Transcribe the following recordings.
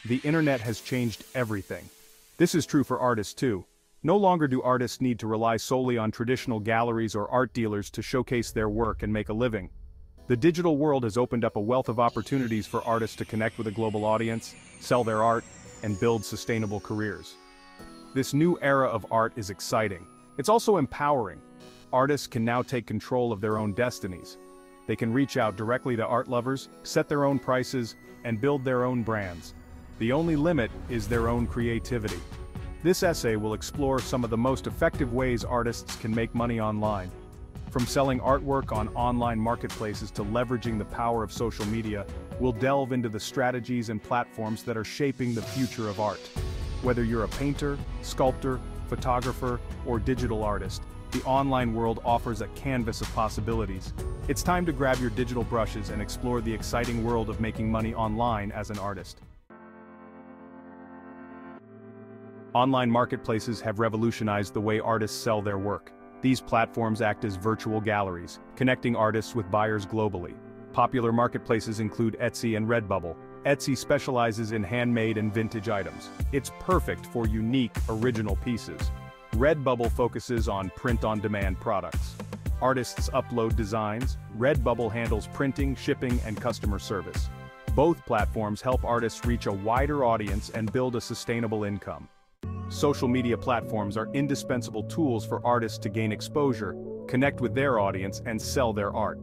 the internet has changed everything. This is true for artists too. No longer do artists need to rely solely on traditional galleries or art dealers to showcase their work and make a living. The digital world has opened up a wealth of opportunities for artists to connect with a global audience, sell their art, and build sustainable careers. This new era of art is exciting. It's also empowering. Artists can now take control of their own destinies. They can reach out directly to art lovers, set their own prices, and build their own brands. The only limit is their own creativity. This essay will explore some of the most effective ways artists can make money online. From selling artwork on online marketplaces to leveraging the power of social media, we'll delve into the strategies and platforms that are shaping the future of art. Whether you're a painter, sculptor, photographer, or digital artist, the online world offers a canvas of possibilities. It's time to grab your digital brushes and explore the exciting world of making money online as an artist. Online marketplaces have revolutionized the way artists sell their work. These platforms act as virtual galleries, connecting artists with buyers globally. Popular marketplaces include Etsy and Redbubble. Etsy specializes in handmade and vintage items. It's perfect for unique, original pieces. Redbubble focuses on print-on-demand products. Artists upload designs. Redbubble handles printing, shipping, and customer service. Both platforms help artists reach a wider audience and build a sustainable income. Social media platforms are indispensable tools for artists to gain exposure, connect with their audience, and sell their art.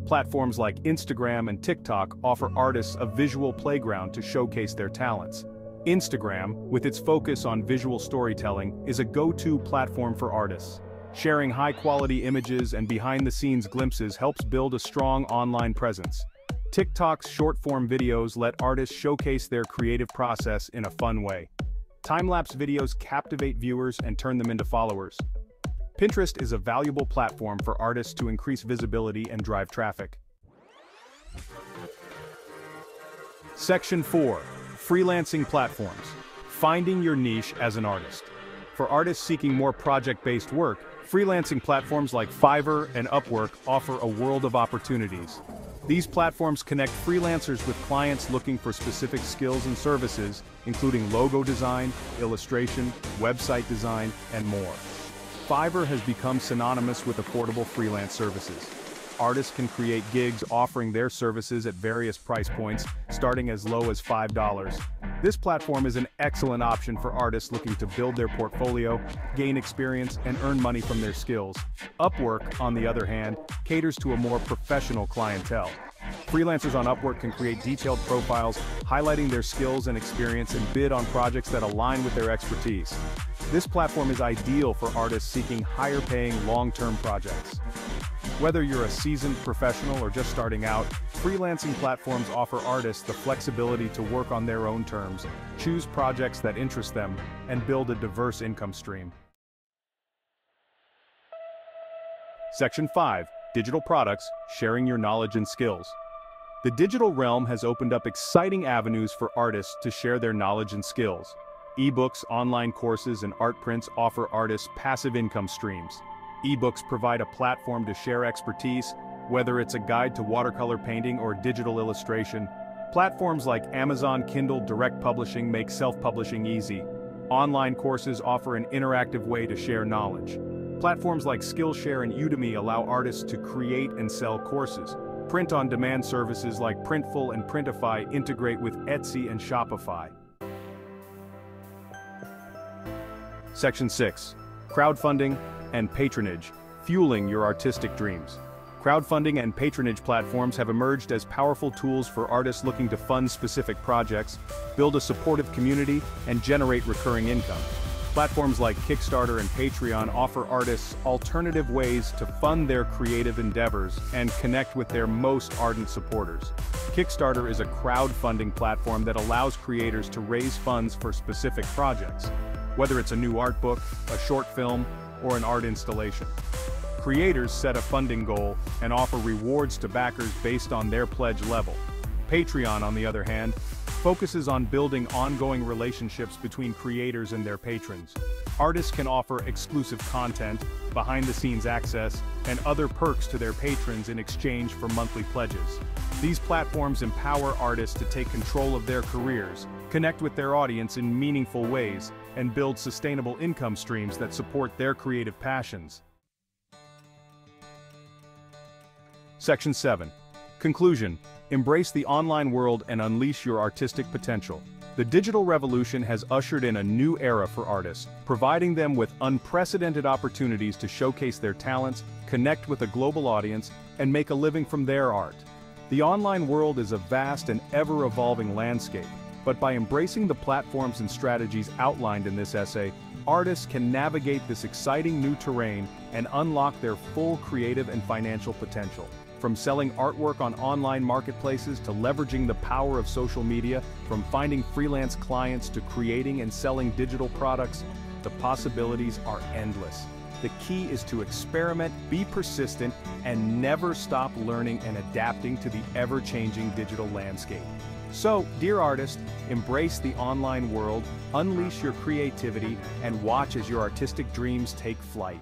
Platforms like Instagram and TikTok offer artists a visual playground to showcase their talents. Instagram, with its focus on visual storytelling, is a go-to platform for artists. Sharing high-quality images and behind-the-scenes glimpses helps build a strong online presence. TikTok's short-form videos let artists showcase their creative process in a fun way. Time-lapse videos captivate viewers and turn them into followers. Pinterest is a valuable platform for artists to increase visibility and drive traffic. Section 4. Freelancing platforms. Finding your niche as an artist. For artists seeking more project-based work, freelancing platforms like Fiverr and Upwork offer a world of opportunities. These platforms connect freelancers with clients looking for specific skills and services, including logo design, illustration, website design, and more. Fiverr has become synonymous with affordable freelance services. Artists can create gigs offering their services at various price points, starting as low as $5. This platform is an excellent option for artists looking to build their portfolio, gain experience, and earn money from their skills. Upwork, on the other hand, caters to a more professional clientele. Freelancers on Upwork can create detailed profiles, highlighting their skills and experience, and bid on projects that align with their expertise. This platform is ideal for artists seeking higher-paying, long-term projects. Whether you're a seasoned professional or just starting out, freelancing platforms offer artists the flexibility to work on their own terms, choose projects that interest them, and build a diverse income stream. Section 5. Digital products, sharing your knowledge and skills. The digital realm has opened up exciting avenues for artists to share their knowledge and skills. Ebooks, online courses, and art prints offer artists passive income streams. Ebooks provide a platform to share expertise, whether it's a guide to watercolor painting or digital illustration. Platforms like Amazon Kindle Direct Publishing make self-publishing easy. Online courses offer an interactive way to share knowledge. Platforms like Skillshare and Udemy allow artists to create and sell courses. Print-on-demand services like Printful and Printify integrate with Etsy and Shopify. Section 6. Crowdfunding and patronage, fueling your artistic dreams. Crowdfunding and patronage platforms have emerged as powerful tools for artists looking to fund specific projects, build a supportive community, and generate recurring income. Platforms like Kickstarter and Patreon offer artists alternative ways to fund their creative endeavors and connect with their most ardent supporters. Kickstarter is a crowdfunding platform that allows creators to raise funds for specific projects, whether it's a new art book, a short film, or an art installation. Creators set a funding goal and offer rewards to backers based on their pledge level. Patreon, on the other hand, focuses on building ongoing relationships between creators and their patrons. Artists can offer exclusive content, behind-the-scenes access, and other perks to their patrons in exchange for monthly pledges. These platforms empower artists to take control of their careers, connect with their audience in meaningful ways, and build sustainable income streams that support their creative passions. Section 7. Conclusion. Embrace the online world and unleash your artistic potential. The digital revolution has ushered in a new era for artists, providing them with unprecedented opportunities to showcase their talents, connect with a global audience, and make a living from their art. The online world is a vast and ever-evolving landscape, but by embracing the platforms and strategies outlined in this essay, artists can navigate this exciting new terrain and unlock their full creative and financial potential. From selling artwork on online marketplaces to leveraging the power of social media, from finding freelance clients to creating and selling digital products, the possibilities are endless. The key is to experiment, be persistent, and never stop learning and adapting to the ever-changing digital landscape. So, dear artist, embrace the online world, unleash your creativity, and watch as your artistic dreams take flight.